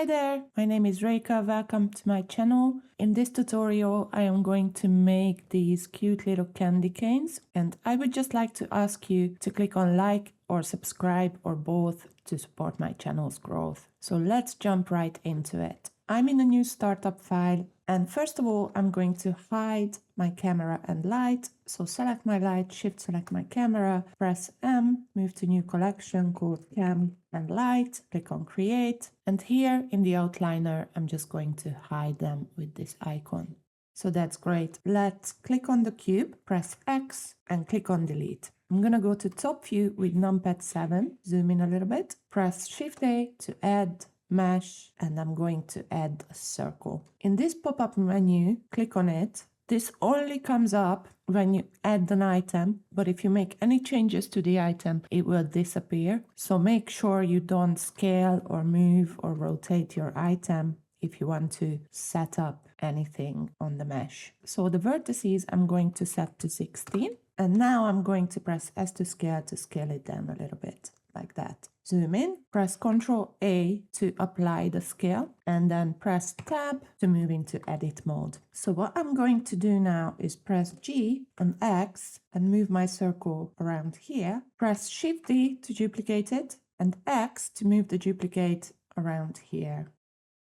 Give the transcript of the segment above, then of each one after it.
there, my name is Reika, welcome to my channel. In this tutorial I am going to make these cute little candy canes, and I would just like to ask you to click on like or subscribe or both to support my channel's growth. So let's jump right into it. I'm in a new startup file, and first of all I'm going to hide my camera and light. So select my light, shift select my camera, press M, move to new collection called Cam and Light, click on create, and here in the outliner I'm just going to hide them with this icon. So that's great. Let's click on the cube, press X and click on delete. I'm gonna go to top view with numpad 7, zoom in a little bit, press Shift A to add mesh, and I'm going to add a circle. In this pop-up menu, click on it. This only comes up when you add an item, but if you make any changes to the item, it will disappear. So make sure you don't scale or move or rotate your item if you want to set up anything on the mesh. So the vertices I'm going to set to 16. And now I'm going to press S to scale it down a little bit, like that. Zoom in, press Ctrl A to apply the scale, and then press Tab to move into edit mode. So what I'm going to do now is press G and X and move my circle around here. Press Shift D to duplicate it, and X to move the duplicate around here.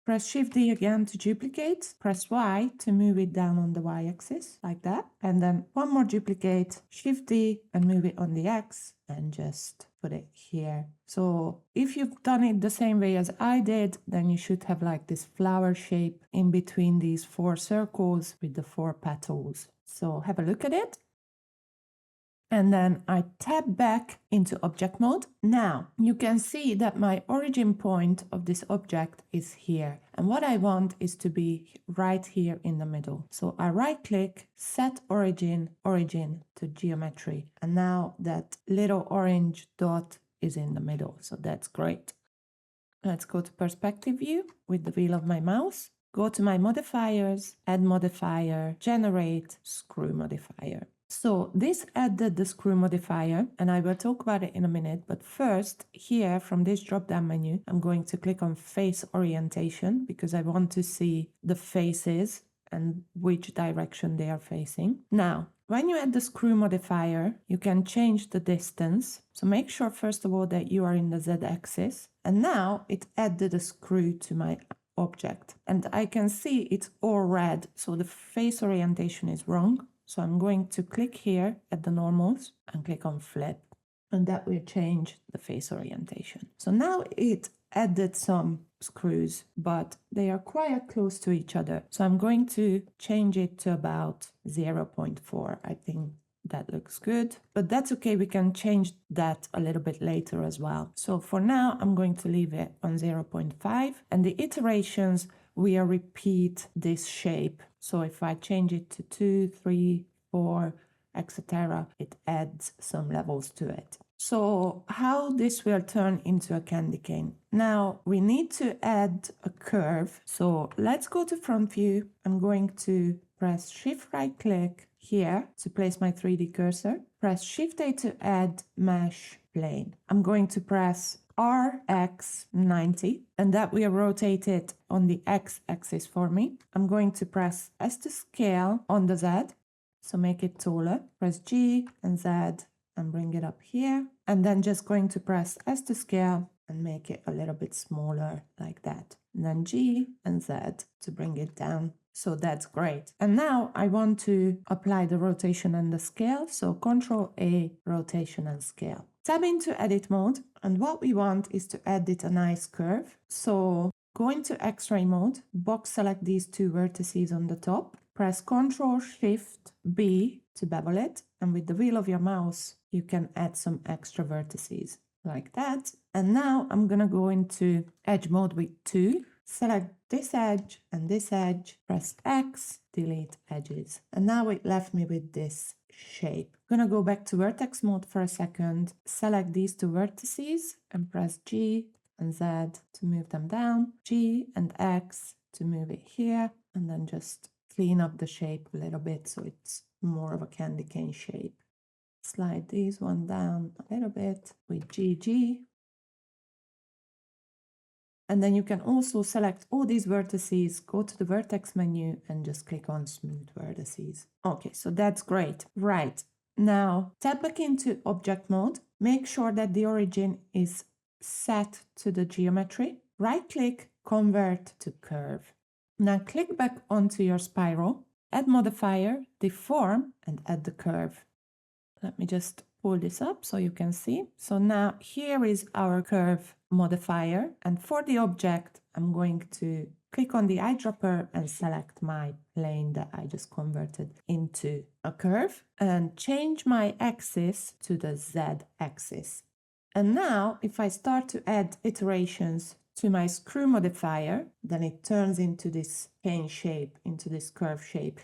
Press Shift D again to duplicate, press Y to move it down on the Y-axis, like that. And then one more duplicate, Shift D and move it on the X and just put it here. So if you've done it the same way as I did, then you should have like this flower shape in between these 4 circles with the 4 petals. So have a look at it. And then I tab back into object mode. Now you can see that my origin point of this object is here. And what I want is to be right here in the middle. So I right click, set origin to geometry. And now that little orange dot is in the middle. So that's great. Let's go to perspective view with the wheel of my mouse. Go to my modifiers, add modifier, generate screw modifier. So this added the screw modifier, and I will talk about it in a minute, but first here from this drop down menu I'm going to click on face orientation because I want to see the faces and which direction they are facing. Now when you add the screw modifier you can change the distance, so make sure first of all that you are in the Z-axis, and now it added a screw to my object and I can see it's all red, so the face orientation is wrong. So I'm going to click here at the normals and click on flip, and that will change the face orientation. So now it added some screws, but they are quite close to each other. So I'm going to change it to about 0.4. I think that looks good, but that's okay. We can change that a little bit later as well. So for now, I'm going to leave it on 0.5, and the iterations will repeat this shape. So if I change it to 2, 3, 4, etc., it adds some levels to it. So how this will turn into a candy cane? Now we need to add a curve. So let's go to front view. I'm going to press Shift right click here to place my 3D cursor. Press Shift A to add mesh plane. I'm going to press RX90, and that will rotate it on the X-axis for me. I'm going to press S to scale on the Z, so make it taller. Press G and Z and bring it up here. And then just going to press S to scale and make it a little bit smaller like that. And then G and Z to bring it down. So that's great. And now I want to apply the rotation and the scale. So Ctrl A, rotation and scale. Tab into edit mode, and what we want is to edit a nice curve. So go into X-ray mode, box select these 2 vertices on the top, press Ctrl Shift B to bevel it, and with the wheel of your mouse you can add some extra vertices like that. And now I'm gonna go into edge mode with 2. Select this edge and this edge, press X, delete edges. And now it left me with this shape. I'm gonna go back to vertex mode for a second, select these 2 vertices and press G and Z to move them down, G and X to move it here, and then just clean up the shape a little bit so it's more of a candy cane shape. Slide these one down a little bit with GG And then you can also select all these vertices, go to the vertex menu and just click on smooth vertices. Okay, so that's great. Right, now tap back into object mode. Make sure that the origin is set to the geometry. Right click, convert to curve. Now click back onto your spiral, add modifier, deform, and add the curve. Let me just pull this up so you can see. So now here is our curve modifier. And for the object, I'm going to click on the eyedropper and select my plane that I just converted into a curve and change my axis to the Z axis. And now if I start to add iterations to my screw modifier, then it turns into this cane shape, into this curve shape.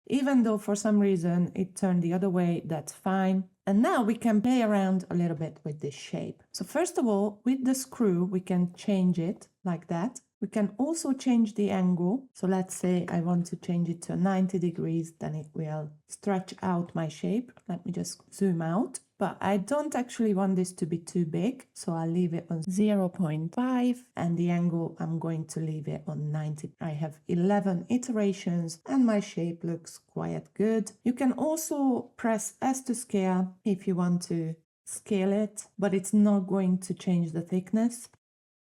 Even though for some reason it turned the other way, that's fine. And now we can play around a little bit with this shape. So first of all, with the screw, we can change it like that. We can also change the angle. So let's say I want to change it to 90 degrees, then it will stretch out my shape. Let me just zoom out. But I don't actually want this to be too big, so I'll leave it on 0.5 and the angle I'm going to leave it on 90. I have 11 iterations and my shape looks quite good. You can also press S to scale if you want to scale it, but it's not going to change the thickness.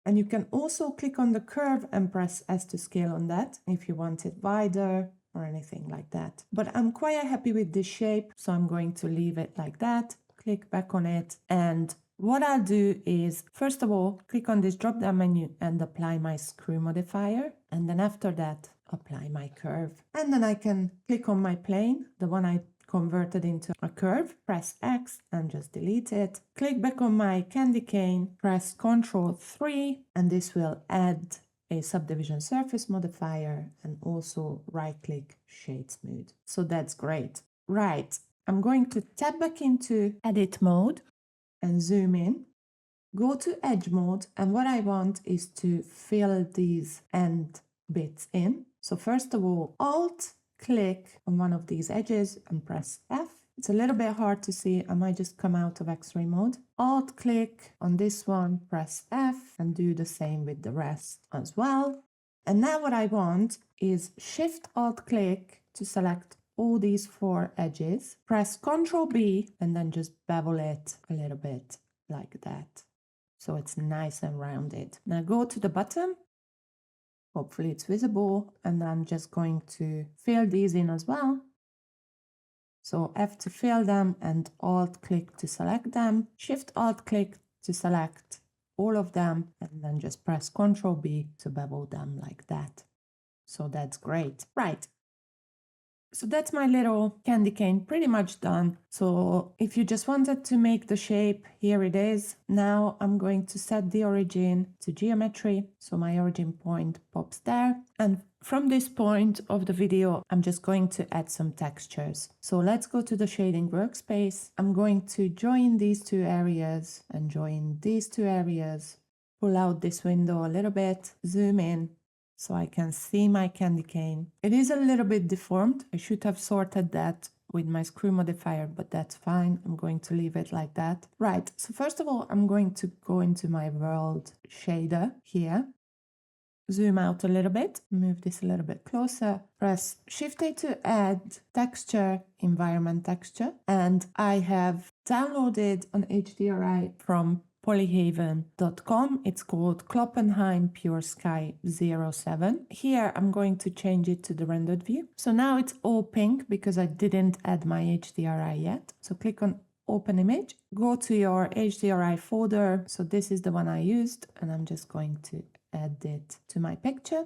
And you can also click on the curve and press S to scale on that if you want it wider or anything like that. But I'm quite happy with this shape, so I'm going to leave it like that. Click back on it, and what I'll do is, first of all, click on this drop down menu and apply my screw modifier, and then after that apply my curve. And then I can click on my plane, the one I converted into a curve, press X and just delete it. Click back on my candy cane, press Ctrl 3, and this will add a subdivision surface modifier and also right click shade smooth. So that's great. Right. I'm going to tap back into edit mode and zoom in, go to edge mode, and what I want is to fill these end bits in. So first of all, Alt click on one of these edges and press F. It's a little bit hard to see, I might just come out of X-ray mode. Alt click on this one, press F, and do the same with the rest as well. And now what I want is Shift Alt click to select all these 4 edges, press Ctrl B and then just bevel it a little bit like that. So it's nice and rounded. Now go to the bottom, hopefully it's visible, and I'm just going to fill these in as well. So F to fill them and Alt click to select them, Shift Alt click to select all of them, and then just press Ctrl B to bevel them like that. So that's great. Right. So that's my little candy cane pretty much done. So if you just wanted to make the shape, here it is. Now I'm going to set the origin to geometry. So my origin point pops there. And from this point of the video, I'm just going to add some textures. So let's go to the shading workspace. I'm going to join these 2 areas and join these 2 areas. Pull out this window a little bit, zoom in, so I can see my candy cane. It is a little bit deformed. I should have sorted that with my screw modifier, but that's fine. I'm going to leave it like that. Right, so first of all, I'm going to go into my world shader here. Zoom out a little bit, move this a little bit closer, press Shift A to add texture, environment texture, and I have downloaded an HDRI from polyhaven.com. It's called Kloppenheim Pure Sky 07. Here I'm going to change it to the rendered view. So now it's all pink because I didn't add my HDRI yet. So click on Open Image, go to your HDRI folder. So this is the one I used, and I'm just going to add it to my picture.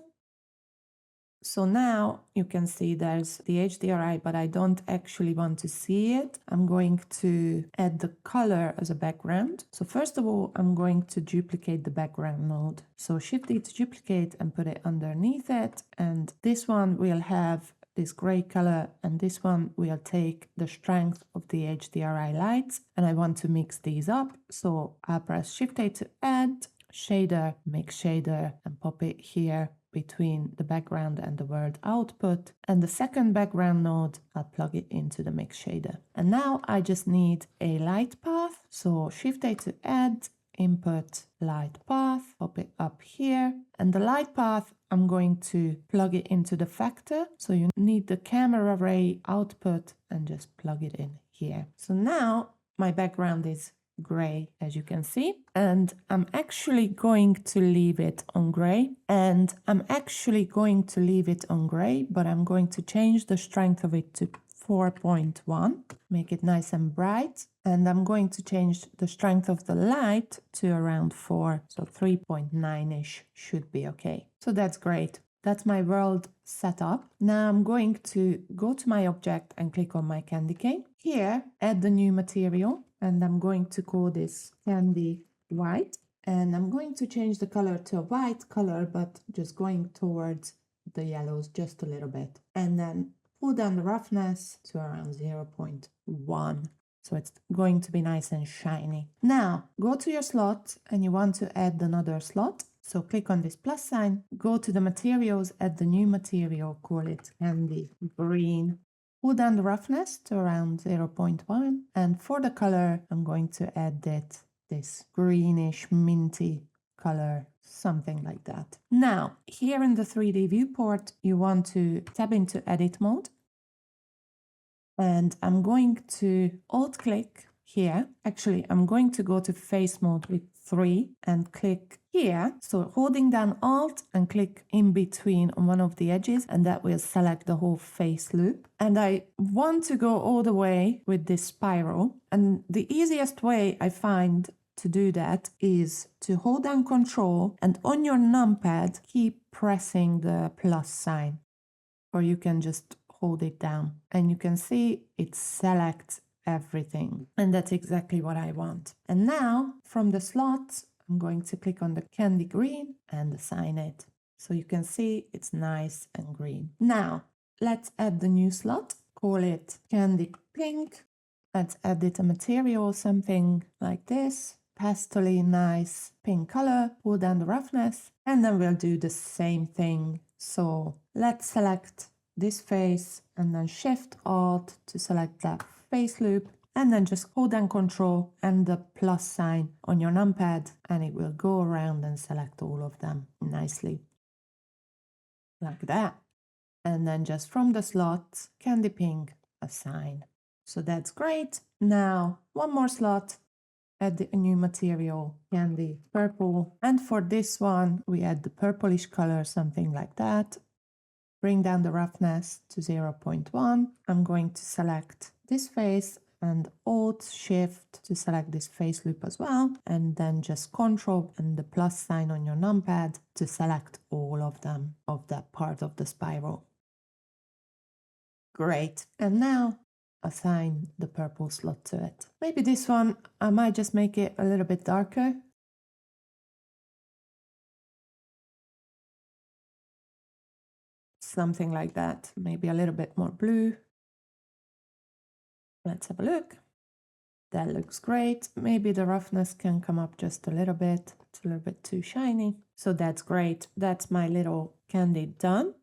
So now you can see there's the HDRI, but I don't actually want to see it. I'm going to add the color as a background. So first of all, I'm going to duplicate the background node. So Shift D to duplicate and put it underneath it. And this one will have this gray color, and this one will take the strength of the HDRI lights. And I want to mix these up. So I'll press Shift A to add shader, mix shader, and pop it here between the background and the word output. And the second background node, I'll plug it into the mix shader. And now I just need a light path. So Shift A to add, input light path, pop it up here. And the light path, I'm going to plug it into the factor. So you need the camera ray output and just plug it in here. So now my background is gray, as you can see, and I'm actually going to leave it on gray, but I'm going to change the strength of it to 4.1, make it nice and bright, and I'm going to change the strength of the light to around 4, so 3.9-ish should be okay. So that's great. That's my world set up. Now I'm going to go to my object and click on my candy cane. Here, add the new material, and I'm going to call this candy white. And I'm going to change the color to a white color, but just going towards the yellows just a little bit. And then pull down the roughness to around 0.1. So it's going to be nice and shiny. Now, go to your slot and you want to add another slot. So click on this plus sign, go to the materials, add the new material, call it candy green. Pull down the roughness to around 0.1. And for the color, I'm going to add this greenish minty color, something like that. Now, here in the 3D viewport, you want to tab into edit mode. And I'm going to alt click here. Actually, I'm going to go to face mode with 3 and click here. So holding down alt and click in between on one of the edges, and that will select the whole face loop. And I want to go all the way with this spiral. And the easiest way I find to do that is to hold down Control and on your numpad keep pressing the plus sign, or you can just hold it down and you can see it selects everything, and that's exactly what I want. And now from the slot I'm going to click on the candy green and assign it, so you can see it's nice and green. Now let's add the new slot, call it candy pink. Let's edit a material, something like this, pastely nice pink color, pull down the roughness, and then we'll do the same thing. So let's select this face and then Shift Alt to select that face loop, and then just hold down Control and the plus sign on your numpad, and it will go around and select all of them nicely like that. And then just from the slot, candy pink, assign. So that's great. Now one more slot, add a new material, candy purple, and for this one we add the purplish color, something like that. Bring down the roughness to 0.1. I'm going to select this face and Alt Shift to select this face loop as well, and then just Control and the plus sign on your numpad to select all of them, of that part of the spiral. Great. And now assign the purple slot to it. Maybe this one, I might just make it a little bit darker. Something like that, maybe a little bit more blue. Let's have a look. That looks great. Maybe the roughness can come up just a little bit. It's a little bit too shiny. So that's great. That's my little candy done.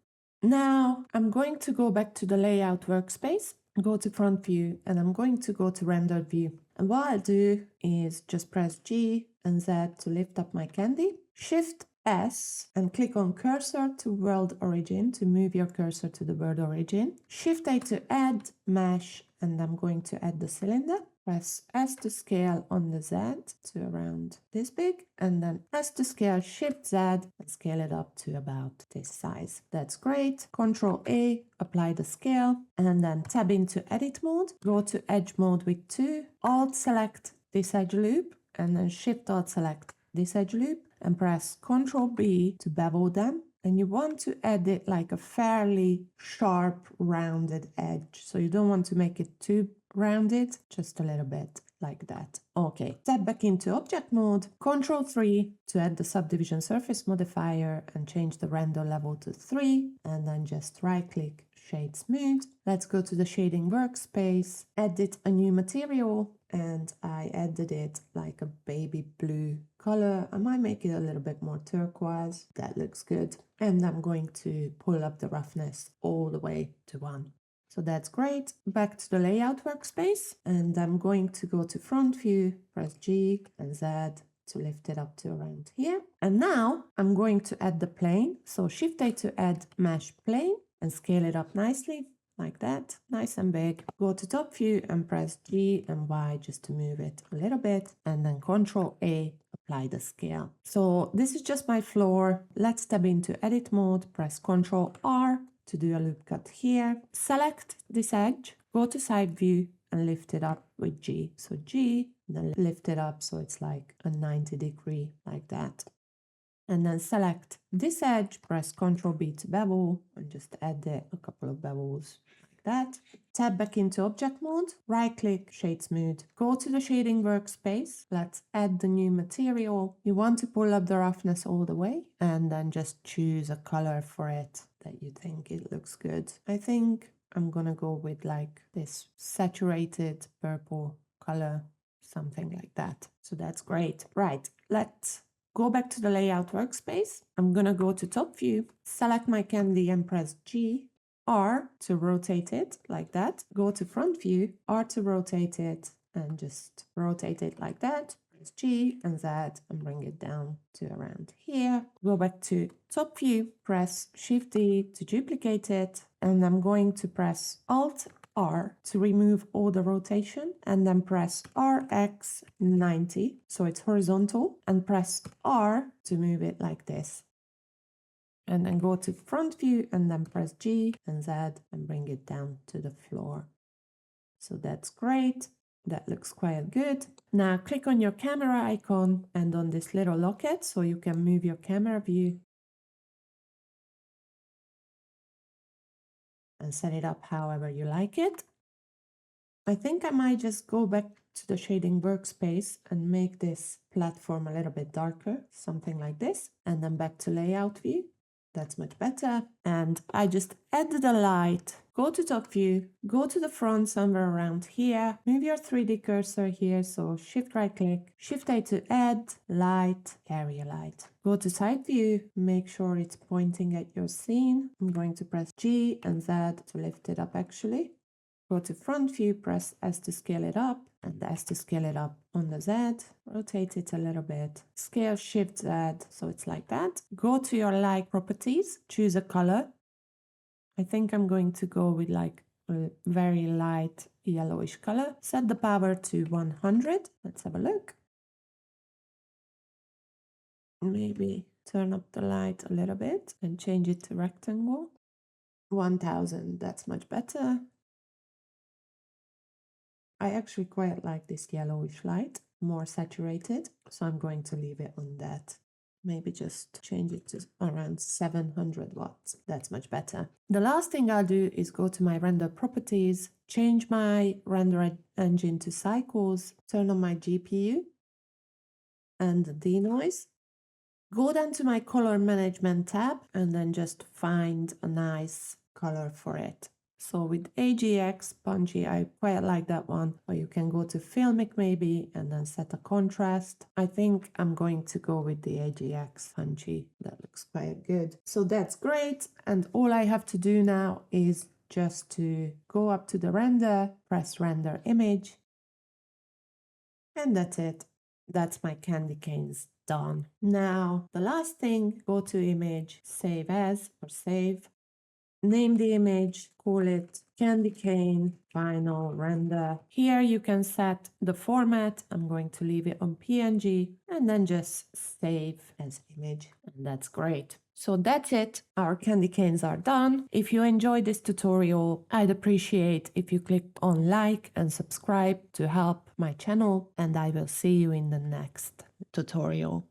Now I'm going to go back to the layout workspace, go to front view, and I'm going to go to rendered view. And what I'll do is just press G and Z to lift up my candy, Shift S and click on cursor to world origin to move your cursor to the world origin. Shift A to add mesh, and I'm going to add the cylinder. Press S to scale on the Z to around this big, and then S to scale, Shift Z and scale it up to about this size. That's great. Control A, apply the scale, and then tab into edit mode. Go to edge mode with 2, Alt select this edge loop, and then Shift Alt select this edge loop, and press Ctrl B to bevel them. And you want to edit like a fairly sharp rounded edge. So you don't want to make it too rounded, just a little bit like that. Okay, tab back into object mode, Ctrl 3 to add the subdivision surface modifier and change the render level to 3, and then just right click, shade smooth. Let's go to the shading workspace, edit a new material, and I added it like a baby blue color. I might make it a little bit more turquoise. That looks good. And I'm going to pull up the roughness all the way to 1. So that's great. Back to the layout workspace, and I'm going to go to front view, press G and Z to lift it up to around here. And now I'm going to add the plane. So Shift A to add mesh plane and scale it up nicely like that, nice and big. Go to top view and press G and Y just to move it a little bit, and then Control A, apply the scale. So this is just my floor. Let's step into edit mode, press Control R to do a loop cut here. Select this edge, go to side view and lift it up with G. So G, then lift it up so it's like a 90-degree like that. And then select this edge, press Ctrl B to bevel, and just add a couple of bevels like that. Tab back into object mode, right click, shade smooth. Go to the shading workspace. Let's add the new material. You want to pull up the roughness all the way and then just choose a color for it that you think it looks good. I think I'm gonna go with like this saturated purple color, something like that. So that's great. Right, let's go back to the layout workspace. I'm gonna go to top view, select my candy and press G, R to rotate it like that. Go to front view, R to rotate it, and just rotate it like that. Press G and Z and bring it down to around here. Go back to top view, press Shift D to duplicate it, and I'm going to press Alt R to remove all the rotation, and then press RX 90 so it's horizontal, and press R to move it like this. And then go to front view and then press G and Z and bring it down to the floor. So that's great. That looks quite good. Now click on your camera icon and on this little locket so you can move your camera view and set it up however you like it. I think I might just go back to the shading workspace and make this platform a little bit darker, something like this, and then back to layout view. That's much better. And I just added the light, go to top view, go to the front somewhere around here, move your 3D cursor here, so shift right click, shift A to add light, area light. Go to side view, make sure it's pointing at your scene. I'm going to press G and Z to lift it up actually. Go to front view, press S to scale it up, and S to scale it up on the Z. Rotate it a little bit. Scale Shift Z, so it's like that. Go to your light properties, choose a color. I think I'm going to go with like a very light yellowish color. Set the power to 100. Let's have a look. Maybe turn up the light a little bit and change it to rectangle. 1000, that's much better. I actually quite like this yellowish light, more saturated, so I'm going to leave it on that. Maybe just change it to around 700 watts. That's much better. The last thing I'll do is go to my render properties, change my render engine to cycles, turn on my GPU and the denoise. Go down to my color management tab and then just find a nice color for it. So with AGX Punchy, I quite like that one. Or you can go to Filmic maybe and then set a contrast. I think I'm going to go with the AGX Punchy. That looks quite good. So that's great. And all I have to do now is just to go up to the render, press render image. And that's it. That's my candy canes done. Now, the last thing, go to image, save as or save. Name the image, call it candy cane, final render. Here you can set the format. I'm going to leave it on PNG and then just save as image. And that's great. So that's it. Our candy canes are done. If you enjoyed this tutorial, I'd appreciate if you click on like and subscribe to help my channel. And I will see you in the next tutorial.